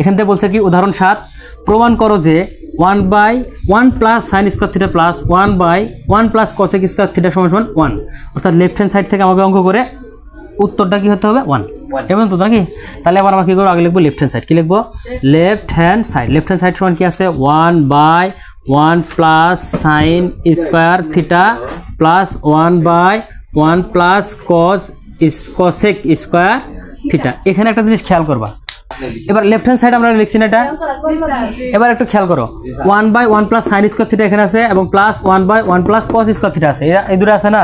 এখান থেকে বলছে কি উদাহরণ 7 প্রমাণ করো যে 1/1 plus sine square theta plus 1/1 plus cosec square theta সমান 1। অর্থাৎ লেফট হ্যান্ড সাইড থেকে আমাকে অঙ্ক করে উত্তরটা কি হতে হবে 1 এবং তো নাকি। তাহলে আবার আমরা কি করব, আগে লিখবো লেফট হ্যান্ড সাইড। কি লিখবো, লেফট হ্যান্ড সাইড সমান কি আছে 1/1 plus sine square theta plus 1/1 plus cosec square theta. এখানে একটা জিনিস খেয়াল করবা, এবার লেফট হ্যান্ড সাইড আমরা লিখছি না এটা, এবার একটু খেয়াল করো 1/1 প্লাস সাইন স্কয়ার থিটা এখানে আছে এবং plus 1/1 plus cos square theta আছে, এই দুটো আছে না।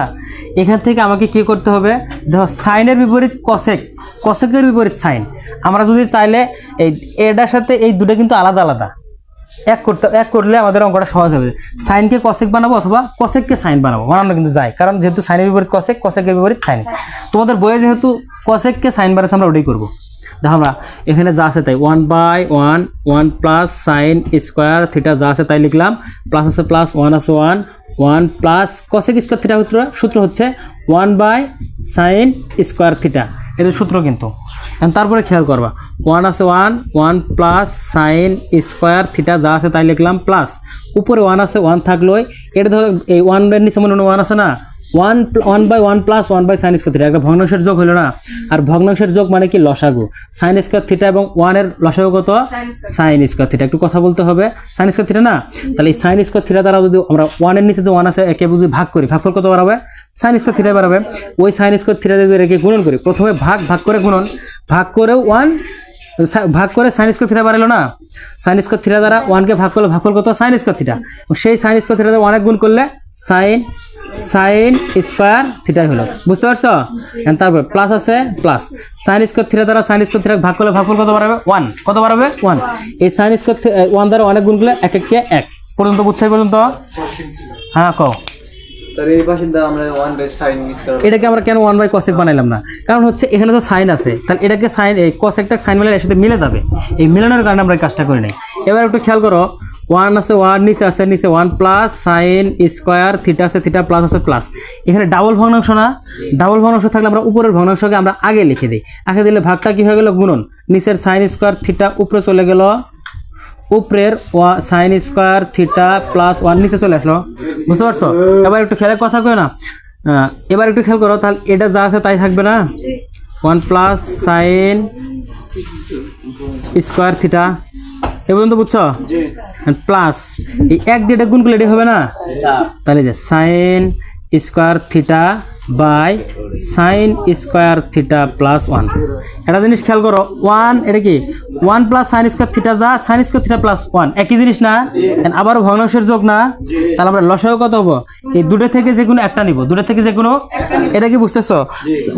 এখান থেকে আমাকে কি করতে হবে, দেখো সাইনের বিপরীত কসেকের বিপরীত সাইন। আমরা যদি চাইলে এই এটার সাথে এই দুটো কিন্তু আলাদা আলাদা, এক করলে আমাদের অঙ্কটা সহজ হবে। সাইনকে কসেক বানাবো অথবা কসেককে সাইন বানাবো, বানানো কিন্তু যায়, কারণ যেহেতু সাইনের বিপরীত কসেক, কসেকের বিপরীত সাইন। তোমাদের বইয়ে যেহেতু কসেককে সাইন বানাচ্ছে আমরা ওটাই করবো। দেখো আমরা এখানে যা আছে তাই 1/1 প্লাস সাইন স্কোয়ার থিটা যা আছে তাই লিখলাম, প্লাস আছে প্লাস 1 আছে 1 প্লাস কসেক স্কোয়ার থিটা সূত্র হচ্ছে 1/সাইন স্কোয়ার থিটা, এটা সূত্র কিন্তু। তারপরে খেয়াল করবা 1 আছে 1 প্লাস সাইন স্কোয়ার থিটা যা আছে তাই লিখলাম, প্লাস উপরে 1 আছে 1 থাকলো, এটা ধরো এই 1 এর নিচে মনে 1 আছে না, 1/1 প্লাস 1/সাইন স্কয়ার থিটা, একটা ভগ্নাংশের যোগ হলো না। আর ভগ্নাংশের যোগ মানে কি লসাগু, সাইন স্কয়ার থিটা এবং 1 এর লসাগু কত, সাইন স্কয়ার থিটা। একটু কথা বলতে হবে, সাইন স্কয়ার থিটা না, তাহলে এই সাইন স্কয়ার থিটা দ্বারা যদি আমরা 1 এর নিচে যে 1 আছে একে বুঝি ভাগ করি, ভাগফল কত বাড়াবে, সাইন স্কয়ার থিটা বাড়াবে। ওই সাইন স্কয়ার থিটা যদি একে গুণন করি, প্রথমে ভাগ করে গুণন, ভাগ করেও 1 ভাগ করে সাইন স্কয়ার থিটা বাড়ালো না, সাইন স্কয়ার থিটা দ্বারা 1 কে ভাগ করলে ভাগফল কত, সাইন স্কয়ার থিটা। সেই সাইন স্কয়ার থিটা দ্বারা 1 গুণ করলে সাইন স্কয়ার থিটাই হলো, বুঝতে পারছো। তারপর প্লাস আছে প্লাস সাইন স্কয়ার থিটা দ্বারা সাইন স্কয়ার থিটা ভাগ করলে ভাগফল কত বাড়াবে 1, কত বাড়াবে 1। এই সাইন স্কয়ার 1 দ্বারা 1 গুণ করলে 1 কে 1 পর্যন্ত, বুঝছো পর্যন্ত। হ্যাঁ কও এটাকে আমরা কেন 1/cosec বানাইলাম না, কারণ হচ্ছে এখানে তো সাইন আছে, তাহলে এটাকে সাইন এই কসেকটা সাইন মিলে এর সাথে মিলে যাবে, এই মিলানোর কারণে আমরা এই কাজটা করি নাই। এবার একটু খেয়াল করো 1 আছে 1 নিচে আছে 1 প্লাস সাইন স্কয়ার থিটা আছে থিটা প্লাস আছে প্লাস, এখানে ডাবল ভগ্নাংশ না, ডাবল ভগ্নাংশ থাকলে আমরা উপরের ভগ্নাংশকে আমরা আগে লিখে দিই, আগে দিলে ভাগটা কি হয়ে গেল গুণন, নিচের সাইন স্কয়ার থিটা উপরে চলে গেল, উপরের সাইন স্কয়ার থিটা প্লাস 1 নিচে চলে আসলো, বুঝতে পারছো। এবার একটু খেয়ালের কথা কই না, এবার একটু খেয়াল করো, তাহলে এটা যা আছে তাই থাকবে না, 1 প্লাস সাইন স্কয়ার থিটা এ পর্যন্ত, বুঝছো। প্লাস এই 1 দিয়ে গুণ করলে এটি হবে না, তাহলে যে sine square theta by sine square theta plus 1। একটা জিনিস খেয়াল করো 1 এটা কি 1 প্লাস সাইন স্কয়ার থিটা যা সাইন স্কয়ার থিটা প্লাস 1 একই জিনিস না, আবারও ভগ্নাংশের যোগ না, তাহলে আমরা লসাগু কত হবো, এই দুটো থেকে যে কোনো একটা নিব, দুটো থেকে যে কোনো, এটা কি বুঝতেছো।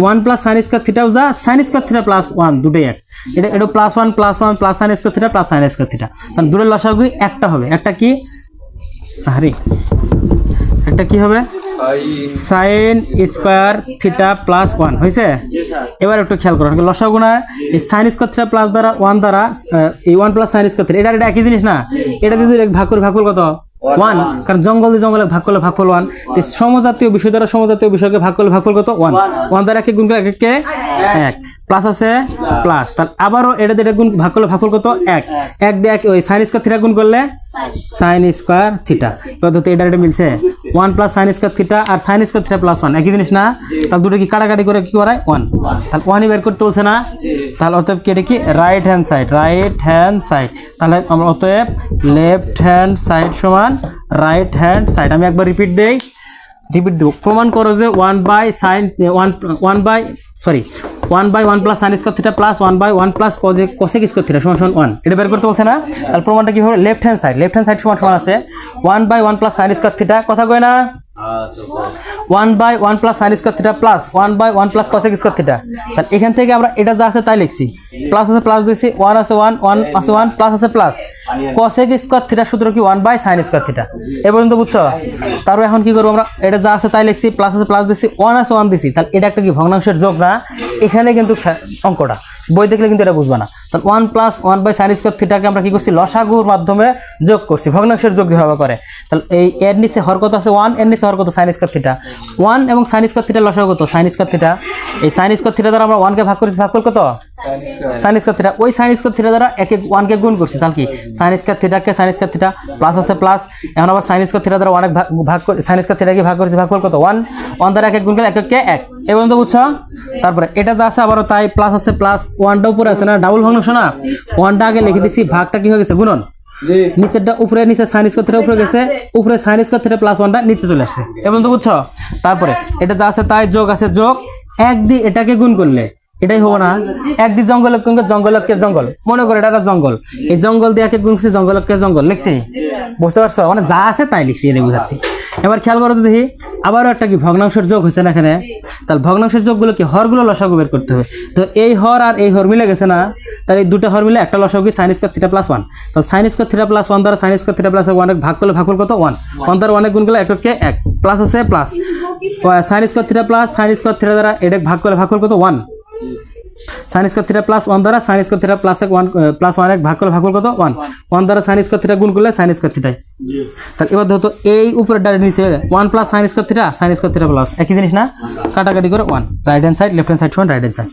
1 প্লাস সাইন স্কয়ার থিটাও যা সাইন স্কয়ার থিটা প্লাস 1 দুটোই এক, এটা plus 1 plus sine square theta plus sine square theta, কারণ দুটোর লসাগু একটা হবে, একটা কি আরে একটা কি হবে সাইন স্কয়ার থিটা প্লাস 1 হয়েছে। এবার একটু খেয়াল করো লসাগু না, এই সাইন স্কয়ার থিটা প্লাস দ্বারা 1 দ্বারা এই 1 প্লাস সাইন স্কয়ার থিটা এটা একই জিনিস না, এটা যদি ভাগ করে ভাগফল কত 1, কারণ জঙ্গলে ভাগ করলে ভাগফল 1, সমজাতীয় বিষয় দ্বারা সমজাতীয় বিষয়কে ভাগ করলে ভাগফল কত 1 দ্বারা 1 গুণ করলে 1 কে 1 প্লাস আছে প্লাস, তাহলে আবারও এটা দিয়ে গুণ ভাগ করলে ভাগফল কত 1 দিয়ে ওই সাইন স্কয়ার থিটা গুণ করলে সাইন স্কয়ার থিটা, পদ্ধতি এটা মিলছে 1 প্লাস সাইন স্কয়ার থিটা আর সাইন স্কয়ার থিটা প্লাস 1 একই জিনিস না, তাহলে দুটো কি কাটাকাটি করে কি করায় 1, তাহলে 1ই বের করতে বলছে না, তাহলে অতএব কি এটা কি রাইট হ্যান্ড সাইড, তাহলে আমরা অতএব লেফট হ্যান্ড সাইড সমান রাইট হ্যান্ড সাইড। আমি একবার রিপিট দেব, প্রমাণ করো যে 1/1 plus sine square theta plus 1/1 plus cosec square theta সমান 1, এটা বের করতে বলছে না। তাহলে প্রমাণটা কি হবে, লেফট হ্যান্ড সাইড সমান আছে 1/1 প্লাস সাইন স্কয়ার থিটা, কথা কয় না 1/1 plus sine square theta plus 1/1 plus cosec square theta. তাহলে এখান থেকে আমরা এটা যা আছে তাই লিখছি, প্লাস আছে প্লাস দিছি, 1 আছে 1 প্লাস আছে প্লাস কসেক স্কয়ার থিটা সূত্র কি 1 সাইন স্কয়ার থিটা, এ পর্যন্ত বুঝছো। তারপর এখন কি করবো আমরা, এটা যা আছে তাই লিখছি, প্লাস আছে প্লাস দিছি, 1 আছে 1 দিছি, তাহলে এটা একটা কি ভগ্নাংশের যোগ না, এখানে কিন্তু অঙ্কটা বই দেখলে কিন্তু এটা বুঝবা না। তাহলে 1 প্লাস 1 বাই সাইন স্কোয়ার থিটাকে আমরা কি করছি লসাগুর মাধ্যমে যোগ করছি, ভগ্নাংশের যোগ যেভাবে করে। তাহলে এই এর নিচে হর কত আছে 1, এর নিচে হর কত সাইন স্কোয়ার থিটা। 1 এবং সাইন স্কোয়ার থিটা লসাগু কত সাইন স্কোয়ার থিটা। এই সাইন স্কোয়ার থিটা দ্বারা আমরা 1 কে ভাগ করেছি, ভাগ কত সাইন স্কোয়ার থিটা। ওই সাইন স্কোয়ার থিটা দ্বারা 1 কে গুণ করছি, তাহলে কি সাইন স্কোয়ার থিটাকে সাইন স্কোয়ার থিটা প্লাস আছে প্লাস, এখন আবার সাইন স্কোয়ার থিটা দ্বারা অনেক ভাগ সাইন স্কোয়ার থিটাকে ভাগ করেছি, ভাগ কত 1 দ্বারা 1 গুণ করলে 1 কে 1, এই পর্যন্ত বুঝছো। তারপরে এটা যা আছে আবারও তাই, প্লাস আছে প্লাস, 1টা উপরে আছে না, ডাবল ভগ্নাংশ না, 1টা আগে লিখে দিছি, ভাগটা কি হয়ে গেছে গুণন, নিচেরটা উপরে, নিচে সাইন স্কোয়ার থিটা উপরে গেছে, উপরে সাইন স্কোয়ার থিটা প্লাস 1টা নিচে চলে আসছে, এই পর্যন্ত বুঝছো। তারপরে এটা যা আছে তাই, যোগ আছে যোগ, 1 দিয়ে এটাকে গুণ করলে এটাই হবো না, 1 দিয়ে জঙ্গলকে জঙ্গল, মনে করো এটা একটা জঙ্গল, এই জঙ্গল দিয়ে একে গুণ করছি, জঙ্গলকে জঙ্গল লিখছি, বুঝতে পারছো, মানে যা আছে তাই লিখছি, এটা বুঝাচ্ছি। এবার খেয়াল করো তো দেখি, আবারও একটা কি ভগ্নাংশের যোগ হয়েছে না এখানে, তাহলে ভগ্নাংশের যোগগুলো কি হরগুলো লসাগু বের করতে হবে। তো এই হর আর এই হর মিলে গেছে না, তাহলে এই দুটো হর মিলে একটা লসাগু সাইন স্কোয়ার থিটা প্লাস 1, তাহলে সাইন স্কোয়ার থিটা প্লাস 1 দ্বারা সাইন স্কোয়ার থিটা প্লাস 1 ভাগ করলে ভাগফল কত 1 দ্বারা 1 গুণ করলে 1 কে 1, প্লাস আছে plus, sign square theta plus sign square theta দ্বারা এটা ভাগ করলে ভাগফল কত 1, সাইন স্কোয়ার থিটা প্লাস 1 দ্বারা sign square theta plus 1 plus 1 ভাগ করলে ভাগফল কত 1 দ্বারা সাইন স্কোয়ার থিটা গুণ করলে সাইন স্কোয়ার থিটাই। তাহলে এবার ধরো এই উপরে ডাইরেক্ট নিচে 1 plus sign square theta plus একই জিনিস না, কাটাকাটি করে 1, right hand side left hand side সমান রাইট হ্যান্ড সাইড।